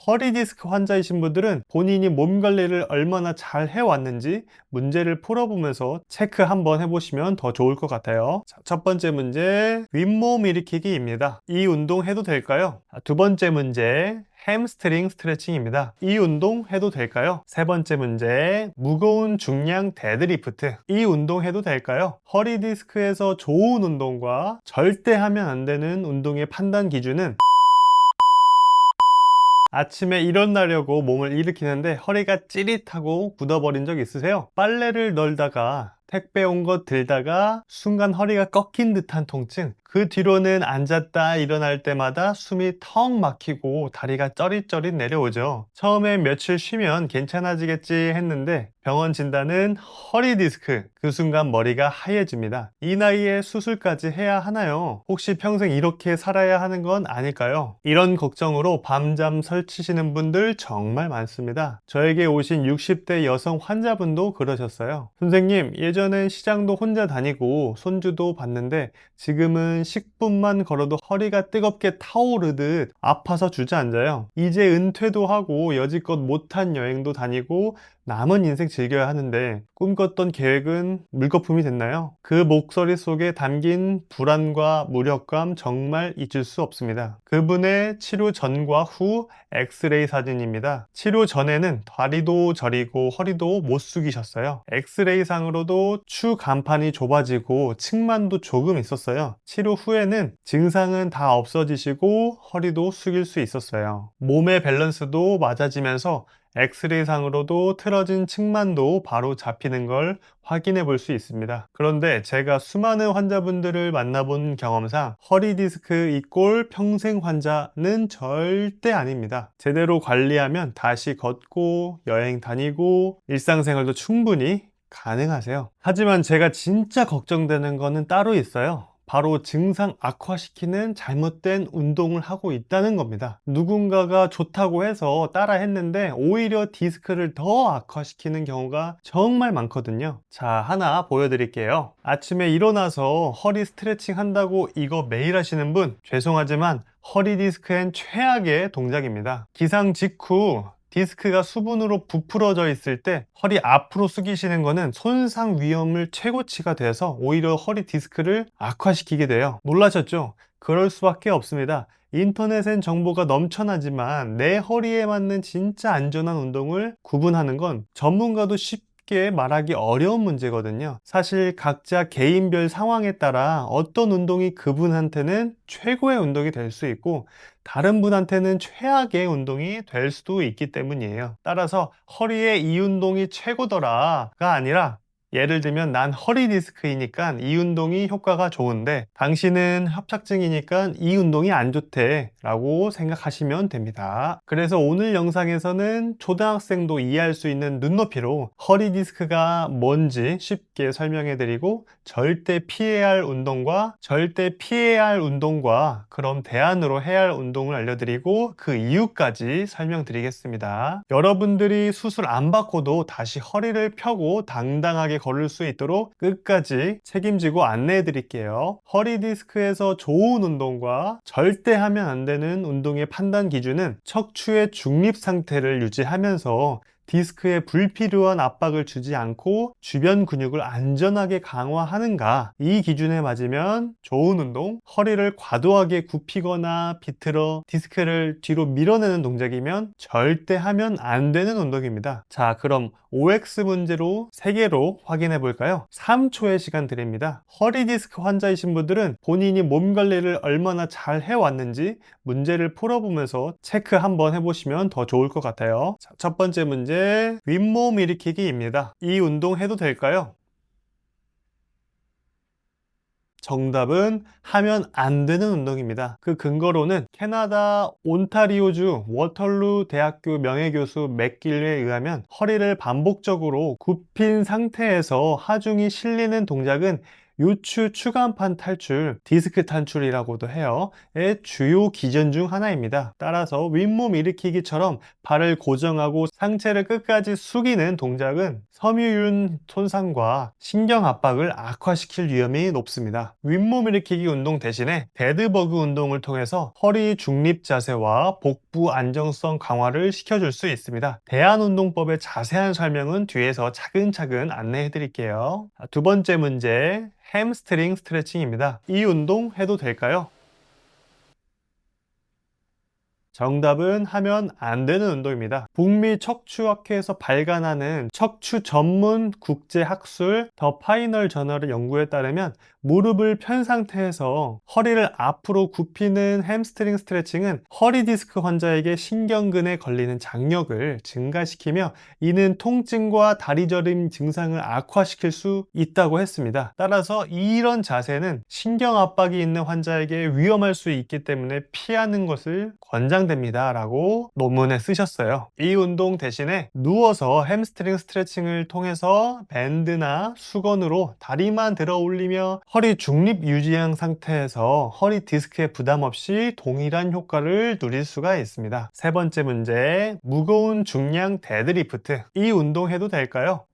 허리 디스크 환자이신 분들은 본인이 몸 관리를 얼마나 잘 해왔는지 문제를 풀어보면서 체크 한번 해보시면 더 좋을 것 같아요. 자, 첫 번째 문제, 윗몸 일으키기입니다. 이 운동 해도 될까요? 두 번째 문제, 햄스트링 스트레칭입니다. 이 운동 해도 될까요? 세 번째 문제, 무거운 중량 데드리프트. 이 운동 해도 될까요? 허리 디스크에서 좋은 운동과 절대 하면 안 되는 운동의 판단 기준은 아침에 일어나려고 몸을 일으키는데 허리가 찌릿하고 굳어버린 적 있으세요? 빨래를 널다가 택배 온 거 들다가 순간 허리가 꺾인 듯한 통증, 그 뒤로는 앉았다 일어날 때마다 숨이 턱 막히고 다리가 쩌릿쩌릿 내려오죠. 처음엔 며칠 쉬면 괜찮아지겠지 했는데 병원 진단은 허리 디스크. 그 순간 머리가 하얘집니다. 이 나이에 수술까지 해야 하나요? 혹시 평생 이렇게 살아야 하는 건 아닐까요? 이런 걱정으로 밤잠 설치시는 분들 정말 많습니다. 저에게 오신 60대 여성 환자분도 그러셨어요. 선생님, 예전엔 시장도 혼자 다니고 손주도 봤는데 지금은 10분만 걸어도 허리가 뜨겁게 타오르듯 아파서 주저앉아요. 이제 은퇴도 하고 여지껏 못한 여행도 다니고 남은 인생 즐겨야 하는데 꿈꿨던 계획은 물거품이 됐나요? 그 목소리 속에 담긴 불안과 무력감 정말 잊을 수 없습니다. 그분의 치료 전과 후 엑스레이 사진입니다. 치료 전에는 다리도 저리고 허리도 못 숙이셨어요. 엑스레이 상으로도 추 간판이 좁아지고 측만도 조금 있었어요. 치료 후에는 증상은 다 없어지시고 허리도 숙일 수 있었어요. 몸의 밸런스도 맞아지면서 엑스레이 상으로도 틀어진 측만도 바로 잡히는 걸 확인해 볼 수 있습니다. 그런데 제가 수많은 환자분들을 만나본 경험상 허리 디스크 이꼴 평생 환자는 절대 아닙니다. 제대로 관리하면 다시 걷고 여행 다니고 일상생활도 충분히 가능하세요. 하지만 제가 진짜 걱정되는 거는 따로 있어요. 바로 증상 악화시키는 잘못된 운동을 하고 있다는 겁니다. 누군가가 좋다고 해서 따라 했는데 오히려 디스크를 더 악화시키는 경우가 정말 많거든요. 자, 하나 보여드릴게요. 아침에 일어나서 허리 스트레칭 한다고 이거 매일 하시는 분, 죄송하지만 허리 디스크엔 최악의 동작입니다. 기상 직후 디스크가 수분으로 부풀어져 있을 때 허리 앞으로 숙이시는 거는 손상 위험을 최고치가 돼서 오히려 허리 디스크를 악화시키게 돼요. 놀라셨죠? 그럴 수밖에 없습니다. 인터넷엔 정보가 넘쳐나지만 내 허리에 맞는 진짜 안전한 운동을 구분하는 건 전문가도 쉽게 말하기 어려운 문제거든요. 사실 각자 개인별 상황에 따라 어떤 운동이 그분한테는 최고의 운동이 될 수 있고 다른 분한테는 최악의 운동이 될 수도 있기 때문이에요. 따라서 허리에 이 운동이 최고더라가 아니라 예를 들면 난 허리 디스크이니까 이 운동이 효과가 좋은데 당신은 협착증이니까 이 운동이 안 좋대 라고 생각하시면 됩니다. 그래서 오늘 영상에서는 초등학생도 이해할 수 있는 눈높이로 허리 디스크가 뭔지 쉽게 설명해 드리고 절대 피해야 할 운동과 그럼 대안으로 해야 할 운동을 알려드리고 그 이유까지 설명드리겠습니다. 여러분들이 수술 안 받고도 다시 허리를 펴고 당당하게 걸을 수 있도록 끝까지 책임지고 안내해 드릴게요. 허리 디스크에서 좋은 운동과 절대 하면 안 되는 운동의 판단 기준은 척추의 중립 상태를 유지하면서 디스크에 불필요한 압박을 주지 않고 주변 근육을 안전하게 강화하는가, 이 기준에 맞으면 좋은 운동, 허리를 과도하게 굽히거나 비틀어 디스크를 뒤로 밀어내는 동작이면 절대 하면 안 되는 운동입니다. 자, 그럼 OX 문제로 3개로 확인해 볼까요? 3초의 시간 드립니다. 허리 디스크 환자이신 분들은 본인이 몸 관리를 얼마나 잘 해왔는지 문제를 풀어보면서 체크 한번 해보시면 더 좋을 것 같아요. 자, 첫 번째 문제, 윗몸 일으키기입니다. 이 운동 해도 될까요? 정답은 하면 안 되는 운동입니다. 그 근거로는 캐나다 온타리오주 워털루 대학교 명예교수 맥길에 의하면 허리를 반복적으로 굽힌 상태에서 하중이 실리는 동작은 요추 추간판 탈출, 디스크 탈출이라고도 해요. 의 주요 기전 중 하나입니다. 따라서 윗몸 일으키기처럼 발을 고정하고 상체를 끝까지 숙이는 동작은 섬유윤 손상과 신경 압박을 악화시킬 위험이 높습니다. 윗몸 일으키기 운동 대신에 데드버그 운동을 통해서 허리 중립 자세와 복부 안정성 강화를 시켜줄 수 있습니다. 대한운동법의 자세한 설명은 뒤에서 차근차근 안내해 드릴게요. 두 번째 문제, 햄스트링 스트레칭입니다. 이 운동 해도 될까요? 정답은 하면 안 되는 운동입니다. 북미 척추학회에서 발간하는 척추 전문 국제 학술 더 파이널 저널의 연구에 따르면 무릎을 편 상태에서 허리를 앞으로 굽히는 햄스트링 스트레칭은 허리 디스크 환자에게 신경근에 걸리는 장력을 증가시키며 이는 통증과 다리 저림 증상을 악화시킬 수 있다고 했습니다. 따라서 이런 자세는 신경 압박이 있는 환자에게 위험할 수 있기 때문에 피하는 것을 권장됩니다 라고 논문에 쓰셨어요. 이 운동 대신에 누워서 햄스트링 스트레칭을 통해서 밴드나 수건으로 다리만 들어 올리며 허리 중립 유지한 상태에서 허리 디스크에 부담 없이 동일한 효과를 누릴 수가 있습니다. 세 번째 문제, 무거운 중량 데드리프트. 이 운동 해도 될까요?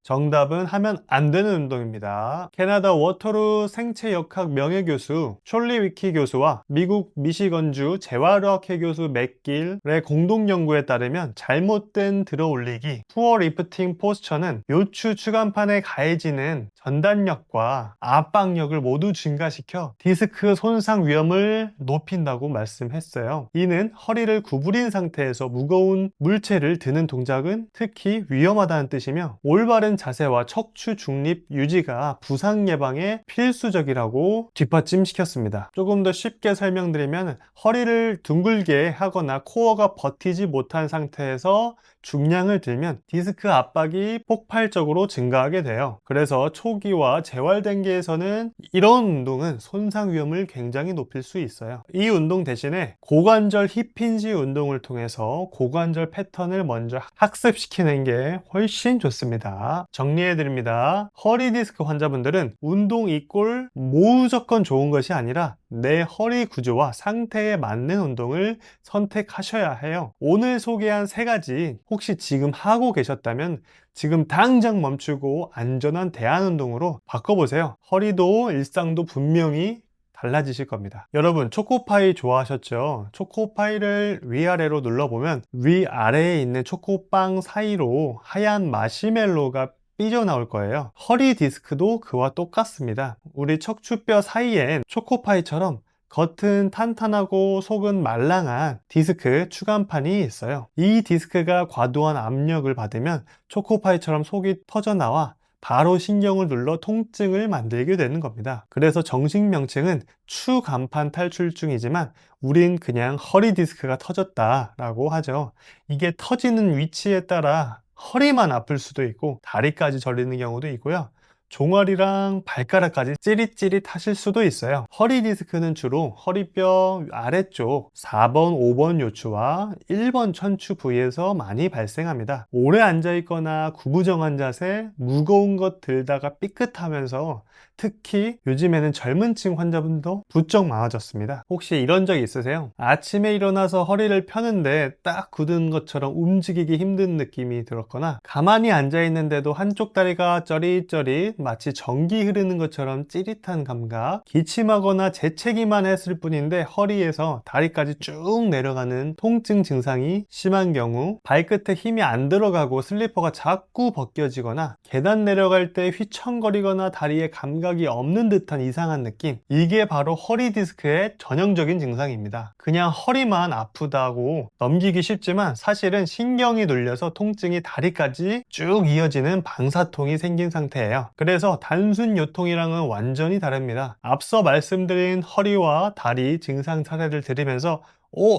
정답은 하면 안 되는 운동입니다. 캐나다 워터루 생체역학 명예교수 촐리 위키 교수와 미국 미시건주 재활의학회 교수 맥길의 공동 연구에 따르면 잘못된 들어올리기 푸어 리프팅 포스처는 요추 추간판에 가해지는 전단력과 압박력을 모두 증가시켜 디스크 손상 위험을 높인다고 말씀했어요. 이는 허리를 구부린 상태에서 무거운 물체를 드는 동작은 특히 위험하다는 뜻이며 올바른 자세와 척추 중립 유지가 부상 예방에 필수적이라고 뒷받침시켰습니다. 조금 더 쉽게 설명드리면 허리를 둥글게 하거나 코어가 버티지 못한 상태에서 중량을 들면 디스크 압박이 폭발적으로 증가하게 돼요. 그래서 초기와 재활 단계에서는 이런 운동은 손상 위험을 굉장히 높일 수 있어요. 이 운동 대신에 고관절 힙힌지 운동을 통해서 고관절 패턴을 먼저 학습시키는 게 훨씬 좋습니다. 정리해 드립니다. 허리 디스크 환자분들은 운동 이꼴 무조건 좋은 것이 아니라 내 허리 구조와 상태에 맞는 운동을 선택하셔야 해요. 오늘 소개한 세 가지 혹시 지금 하고 계셨다면 지금 당장 멈추고 안전한 대안운동으로 바꿔보세요. 허리도 일상도 분명히 달라지실 겁니다. 여러분, 초코파이 좋아하셨죠? 초코파이를 위아래로 눌러보면 위아래에 있는 초코빵 사이로 하얀 마시멜로가 삐져나올 거예요. 허리 디스크도 그와 똑같습니다. 우리 척추뼈 사이엔 초코파이처럼 겉은 탄탄하고 속은 말랑한 디스크 추간판이 있어요. 이 디스크가 과도한 압력을 받으면 초코파이처럼 속이 터져나와 바로 신경을 눌러 통증을 만들게 되는 겁니다. 그래서 정식 명칭은 추간판 탈출증이지만 우린 그냥 허리 디스크가 터졌다라고 하죠. 이게 터지는 위치에 따라 허리만 아플 수도 있고 다리까지 저리는 경우도 있고요. 종아리랑 발가락까지 찌릿찌릿 하실 수도 있어요. 허리 디스크는 주로 허리뼈 아래쪽 4번, 5번 요추와 1번 천추 부위에서 많이 발생합니다. 오래 앉아있거나 구부정한 자세, 무거운 것 들다가 삐끗하면서 특히 요즘에는 젊은 층 환자분도 부쩍 많아졌습니다. 혹시 이런 적 있으세요? 아침에 일어나서 허리를 펴는데 딱 굳은 것처럼 움직이기 힘든 느낌이 들었거나 가만히 앉아있는데도 한쪽 다리가 쩌릿쩌릿 마치 전기 흐르는 것처럼 찌릿한 감각, 기침하거나 재채기만 했을 뿐인데 허리에서 다리까지 쭉 내려가는 통증 증상이 심한 경우, 발끝에 힘이 안 들어가고 슬리퍼가 자꾸 벗겨지거나 계단 내려갈 때 휘청거리거나 다리에 감각이 없는 듯한 이상한 느낌, 이게 바로 허리 디스크의 전형적인 증상입니다. 그냥 허리만 아프다고 넘기기 쉽지만 사실은 신경이 눌려서 통증이 다리까지 쭉 이어지는 방사통이 생긴 상태예요. 그래서 단순 요통이랑은 완전히 다릅니다. 앞서 말씀드린 허리와 다리 증상 사례를 들으면서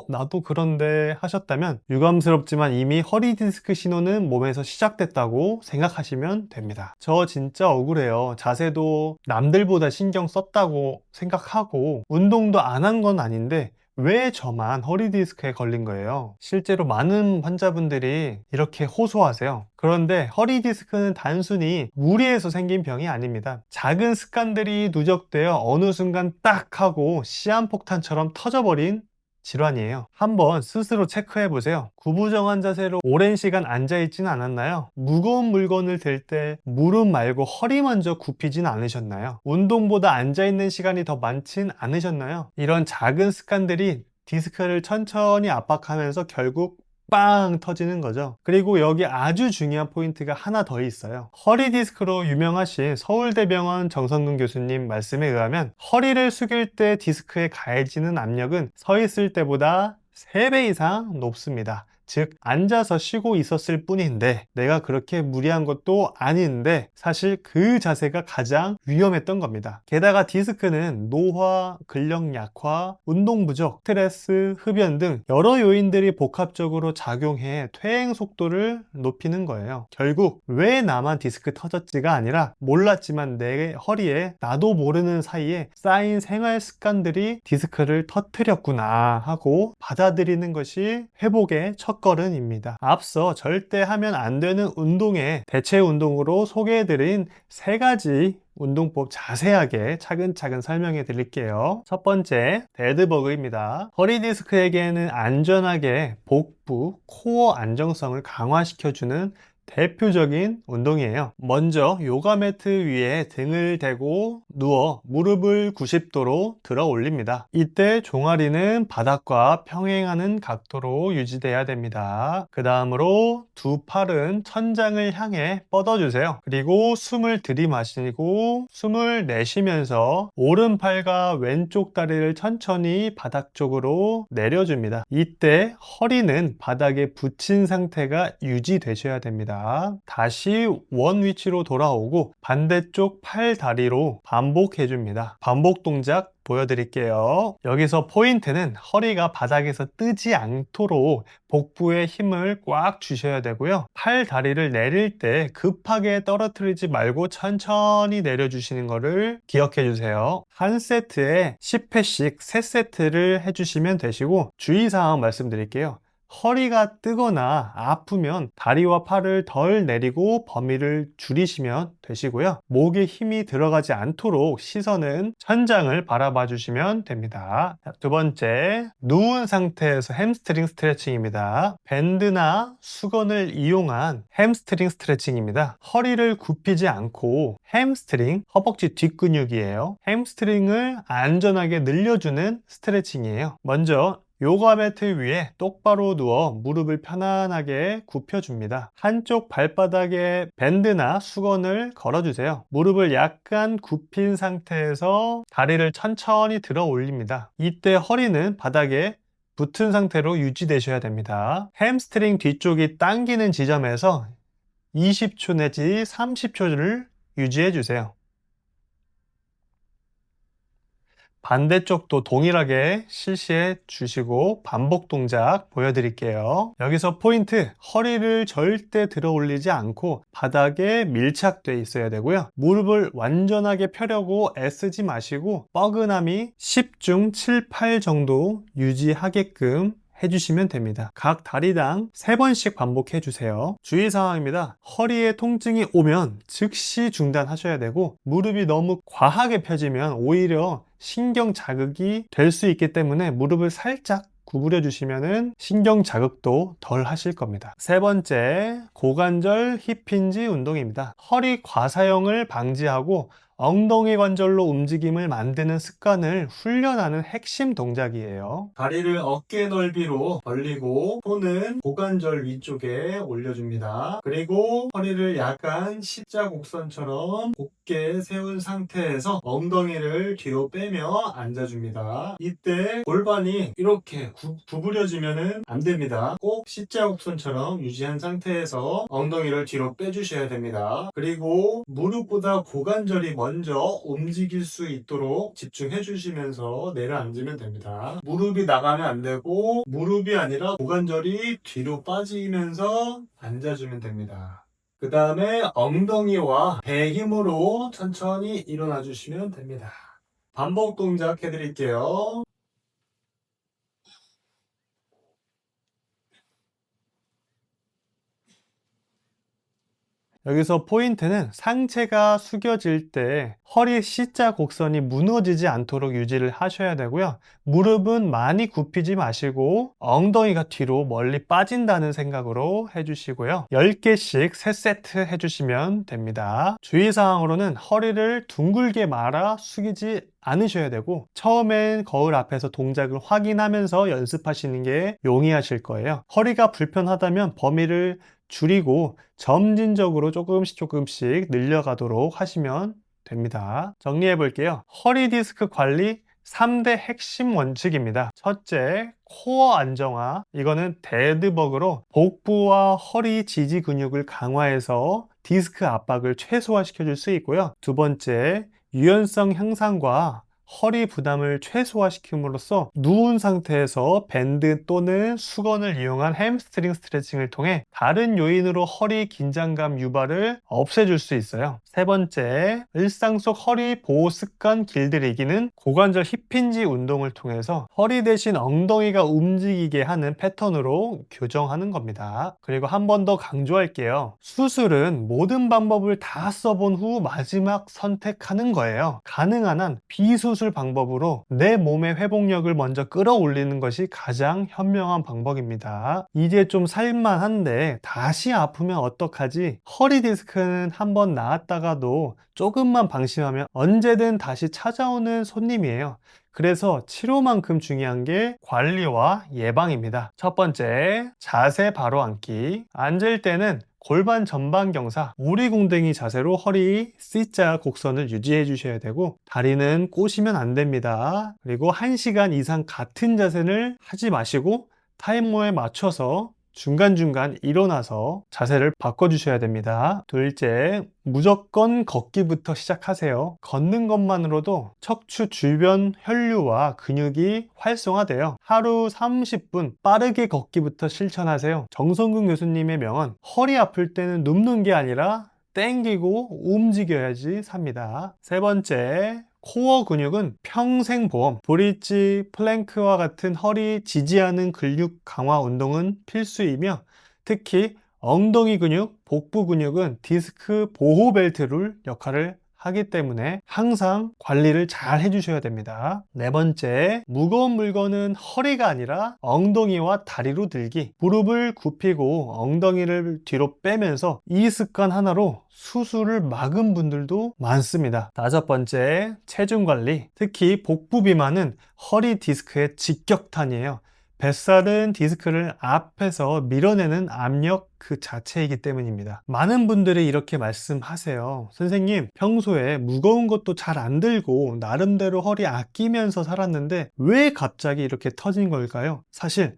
나도 그런데 하셨다면 유감스럽지만 이미 허리 디스크 신호는 몸에서 시작됐다고 생각하시면 됩니다. 저 진짜 억울해요. 자세도 남들보다 신경 썼다고 생각하고 운동도 안 한 건 아닌데 왜 저만 허리 디스크에 걸린 거예요? 실제로 많은 환자분들이 이렇게 호소하세요. 그런데 허리 디스크는 단순히 무리해서 생긴 병이 아닙니다. 작은 습관들이 누적되어 어느 순간 딱 하고 시한폭탄처럼 터져버린 질환이에요. 한번 스스로 체크해 보세요. 구부정한 자세로 오랜 시간 앉아 있지는 않았나요? 무거운 물건을 들 때 무릎 말고 허리 먼저 굽히진 않으셨나요? 운동보다 앉아 있는 시간이 더 많진 않으셨나요? 이런 작은 습관들이 디스크를 천천히 압박하면서 결국 빵 터지는 거죠. 그리고 여기 아주 중요한 포인트가 하나 더 있어요. 허리 디스크로 유명하신 서울대병원 정성근 교수님 말씀에 의하면 허리를 숙일 때 디스크에 가해지는 압력은 서 있을 때보다 3배 이상 높습니다. 즉 앉아서 쉬고 있었을 뿐인데 내가 그렇게 무리한 것도 아닌데 사실 그 자세가 가장 위험했던 겁니다. 게다가 디스크는 노화, 근력 약화, 운동 부족, 스트레스, 흡연 등 여러 요인들이 복합적으로 작용해 퇴행 속도를 높이는 거예요. 결국 왜 나만 디스크 터졌지가 아니라 몰랐지만 내 허리에 나도 모르는 사이에 쌓인 생활 습관들이 디스크를 터뜨렸구나 하고 받아들이는 것이 회복의 첫걸음입니다. 앞서 절대 하면 안 되는 운동의 대체 운동으로 소개해드린 3가지 운동법 자세하게 차근차근 설명해 드릴게요. 첫 번째, 데드버그입니다. 허리 디스크에게는 안전하게 복부, 코어 안정성을 강화시켜주는 대표적인 운동이에요. 먼저 요가 매트 위에 등을 대고 누워 무릎을 90도로 들어 올립니다. 이때 종아리는 바닥과 평행하는 각도로 유지돼야 됩니다. 그 다음으로 두 팔은 천장을 향해 뻗어주세요. 그리고 숨을 들이마시고 숨을 내쉬면서 오른팔과 왼쪽 다리를 천천히 바닥 쪽으로 내려줍니다. 이때 허리는 바닥에 붙인 상태가 유지되셔야 됩니다. 다시 원 위치로 돌아오고 반대쪽 팔 다리로 반복해 줍니다. 반복 동작 보여드릴게요. 여기서 포인트는 허리가 바닥에서 뜨지 않도록 복부에 힘을 꽉 주셔야 되고요. 팔 다리를 내릴 때 급하게 떨어뜨리지 말고 천천히 내려주시는 것을 기억해 주세요. 한 세트에 10회씩 3세트를 해주시면 되시고 주의사항 말씀드릴게요. 허리가 뜨거나 아프면 다리와 팔을 덜 내리고 범위를 줄이시면 되시고요. 목에 힘이 들어가지 않도록 시선은 천장을 바라봐 주시면 됩니다. 두 번째, 누운 상태에서 햄스트링 스트레칭입니다. 밴드나 수건을 이용한 햄스트링 스트레칭입니다. 허리를 굽히지 않고 햄스트링, 허벅지 뒷근육이에요. 햄스트링을 안전하게 늘려주는 스트레칭이에요. 먼저 요가 매트 위에 똑바로 누워 무릎을 편안하게 굽혀줍니다. 한쪽 발바닥에 밴드나 수건을 걸어주세요. 무릎을 약간 굽힌 상태에서 다리를 천천히 들어 올립니다. 이때 허리는 바닥에 붙은 상태로 유지되셔야 됩니다. 햄스트링 뒤쪽이 당기는 지점에서 20초 내지 30초를 유지해 주세요. 반대쪽도 동일하게 실시해 주시고 반복 동작 보여드릴게요. 여기서 포인트, 허리를 절대 들어 올리지 않고 바닥에 밀착되어 있어야 되고요. 무릎을 완전하게 펴려고 애쓰지 마시고 뻐근함이 10중 7, 8 정도 유지하게끔 해주시면 됩니다. 각 다리당 3번씩 반복해 주세요. 주의사항입니다. 허리에 통증이 오면 즉시 중단하셔야 되고 무릎이 너무 과하게 펴지면 오히려 신경 자극이 될 수 있기 때문에 무릎을 살짝 구부려 주시면 신경 자극도 덜 하실 겁니다. 세 번째, 고관절 힙힌지 운동입니다. 허리 과사용을 방지하고 엉덩이 관절로 움직임을 만드는 습관을 훈련하는 핵심 동작이에요. 다리를 어깨 넓이로 벌리고 손은 고관절 위쪽에 올려줍니다. 그리고 허리를 약간 십자곡선처럼 곧게 세운 상태에서 엉덩이를 뒤로 빼며 앉아줍니다. 이때 골반이 이렇게 구부려지면 안 됩니다. 꼭 십자곡선처럼 유지한 상태에서 엉덩이를 뒤로 빼주셔야 됩니다. 그리고 무릎보다 고관절이 먼저 움직일 수 있도록 집중해 주시면서 내려앉으면 됩니다. 무릎이 나가면 안 되고 무릎이 아니라 고관절이 뒤로 빠지면서 앉아주면 됩니다. 그 다음에 엉덩이와 배 힘으로 천천히 일어나 주시면 됩니다. 반복 동작 해드릴게요. 여기서 포인트는 상체가 숙여질 때 허리 C자 곡선이 무너지지 않도록 유지를 하셔야 되고요. 무릎은 많이 굽히지 마시고 엉덩이가 뒤로 멀리 빠진다는 생각으로 해주시고요. 10개씩 3세트 해주시면 됩니다. 주의사항으로는 허리를 둥글게 말아 숙이지 않으셔야 되고 처음엔 거울 앞에서 동작을 확인하면서 연습하시는 게 용이하실 거예요. 허리가 불편하다면 범위를 줄이고 점진적으로 조금씩 늘려가도록 하시면 됩니다. 정리해 볼게요. 허리 디스크 관리 3대 핵심 원칙입니다. 첫째, 코어 안정화. 이거는 데드버그로 복부와 허리 지지 근육을 강화해서 디스크 압박을 최소화시켜 줄 수 있고요. 두 번째, 유연성 향상과 허리 부담을 최소화시킴으로써 누운 상태에서 밴드 또는 수건을 이용한 햄스트링 스트레칭을 통해 다른 요인으로 허리 긴장감 유발을 없애줄 수 있어요. 세 번째, 일상 속 허리 보호 습관 길들이기는 고관절 힙힌지 운동을 통해서 허리 대신 엉덩이가 움직이게 하는 패턴으로 교정하는 겁니다. 그리고 한 번 더 강조할게요. 수술은 모든 방법을 다 써본 후 마지막 선택하는 거예요. 가능한 한 비수술 방법으로 내 몸의 회복력을 먼저 끌어올리는 것이 가장 현명한 방법입니다. 이제 좀 살만한데 다시 아프면 어떡하지? 허리 디스크는 한번 나았다가도 조금만 방심하면 언제든 다시 찾아오는 손님이에요. 그래서 치료만큼 중요한 게 관리와 예방입니다. 첫 번째, 자세 바로 앉기. 앉을 때는 골반 전방 경사, 오리궁뎅이 자세로 허리 C자 곡선을 유지해 주셔야 되고 다리는 꼬시면 안 됩니다. 그리고 1시간 이상 같은 자세를 하지 마시고 타이머에 맞춰서 중간중간 일어나서 자세를 바꿔주셔야 됩니다. 둘째, 무조건 걷기부터 시작하세요. 걷는 것만으로도 척추 주변 혈류와 근육이 활성화돼요. 하루 30분 빠르게 걷기부터 실천하세요. 정성근 교수님의 명언, 허리 아플 때는 눕는 게 아니라 땡기고 움직여야지 삽니다. 세 번째, 코어 근육은 평생 보험, 브릿지, 플랭크와 같은 허리 지지하는 근육 강화 운동은 필수이며 특히 엉덩이 근육, 복부 근육은 디스크 보호 벨트를 역할을 하기 때문에 항상 관리를 잘 해주셔야 됩니다. 네 번째, 무거운 물건은 허리가 아니라 엉덩이와 다리로 들기. 무릎을 굽히고 엉덩이를 뒤로 빼면서 이 습관 하나로 수술을 막은 분들도 많습니다. 다섯 번째, 체중 관리. 특히 복부 비만은 허리 디스크의 직격탄이에요. 뱃살은 디스크를 앞에서 밀어내는 압력 그 자체이기 때문입니다. 많은 분들이 이렇게 말씀하세요. 선생님, 평소에 무거운 것도 잘 안 들고 나름대로 허리 아끼면서 살았는데 왜 갑자기 이렇게 터진 걸까요? 사실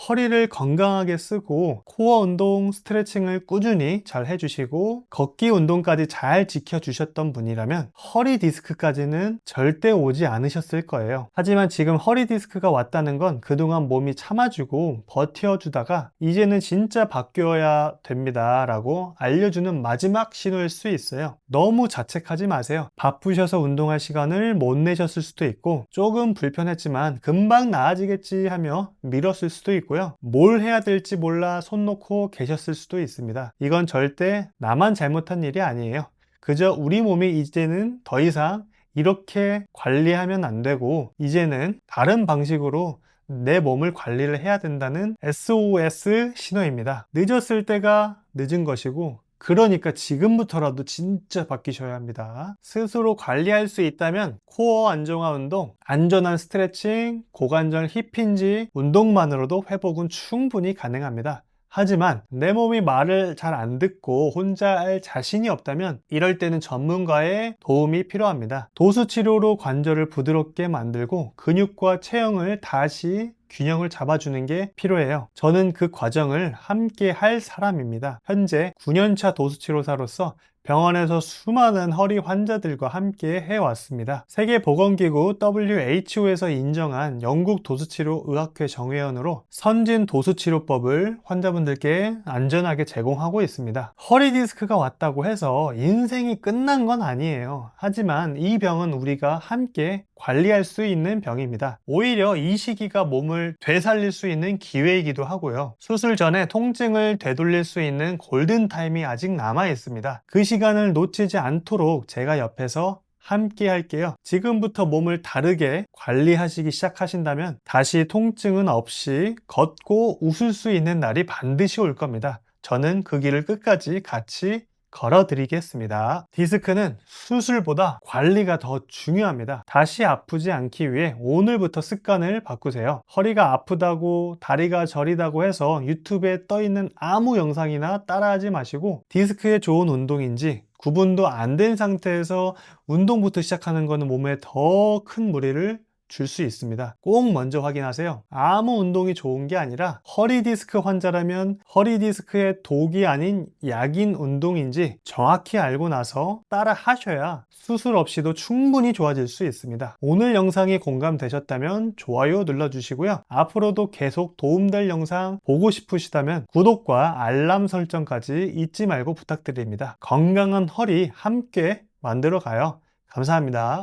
허리를 건강하게 쓰고 코어 운동, 스트레칭을 꾸준히 잘 해주시고 걷기 운동까지 잘 지켜주셨던 분이라면 허리 디스크까지는 절대 오지 않으셨을 거예요. 하지만 지금 허리 디스크가 왔다는 건 그동안 몸이 참아주고 버텨주다가 이제는 진짜 바뀌어야 됩니다 라고 알려주는 마지막 신호일 수 있어요. 너무 자책하지 마세요. 바쁘셔서 운동할 시간을 못 내셨을 수도 있고 조금 불편했지만 금방 나아지겠지 하며 미뤘을 수도 있고 뭘 해야 될지 몰라 손 놓고 계셨을 수도 있습니다. 이건 절대 나만 잘못한 일이 아니에요. 그저 우리 몸이 이제는 더 이상 이렇게 관리하면 안 되고 이제는 다른 방식으로 내 몸을 관리를 해야 된다는 SOS 신호입니다. 늦었을 때가 늦은 것이고 그러니까 지금부터라도 진짜 바뀌셔야 합니다. 스스로 관리할 수 있다면 코어 안정화 운동, 안전한 스트레칭, 고관절 힙힌지 운동만으로도 회복은 충분히 가능합니다. 하지만 내 몸이 말을 잘 안 듣고 혼자 할 자신이 없다면 이럴 때는 전문가의 도움이 필요합니다. 도수 치료로 관절을 부드럽게 만들고 근육과 체형을 다시 균형을 잡아주는 게 필요해요. 저는 그 과정을 함께 할 사람입니다. 현재 9년차 도수치료사로서 병원에서 수많은 허리 환자들과 함께 해왔습니다. 세계보건기구 WHO에서 인정한 영국 도수치료 의학회 정회원으로 선진 도수치료법을 환자분들께 안전하게 제공하고 있습니다. 허리 디스크가 왔다고 해서 인생이 끝난 건 아니에요. 하지만 이 병은 우리가 함께 관리할 수 있는 병입니다. 오히려 이 시기가 몸을 되살릴 수 있는 기회이기도 하고요. 수술 전에 통증을 되돌릴 수 있는 골든타임이 아직 남아 있습니다. 그 시간을 놓치지 않도록 제가 옆에서 함께 할게요. 지금부터 몸을 다르게 관리하시기 시작하신다면 다시 통증은 없이 걷고 웃을 수 있는 날이 반드시 올 겁니다. 저는 그 길을 끝까지 같이 걸어드리겠습니다. 디스크는 수술보다 관리가 더 중요합니다. 다시 아프지 않기 위해 오늘부터 습관을 바꾸세요. 허리가 아프다고 다리가 저리다고 해서 유튜브에 떠있는 아무 영상이나 따라하지 마시고 디스크에 좋은 운동인지 구분도 안 된 상태에서 운동부터 시작하는 것은 몸에 더 큰 무리를 줄 수 있습니다. 꼭 먼저 확인하세요. 아무 운동이 좋은 게 아니라 허리 디스크 환자라면 허리 디스크의 독이 아닌 약인 운동인지 정확히 알고 나서 따라 하셔야 수술 없이도 충분히 좋아질 수 있습니다. 오늘 영상이 공감되셨다면 좋아요 눌러주시고요. 앞으로도 계속 도움될 영상 보고 싶으시다면 구독과 알람 설정까지 잊지 말고 부탁드립니다. 건강한 허리 함께 만들어 가요. 감사합니다.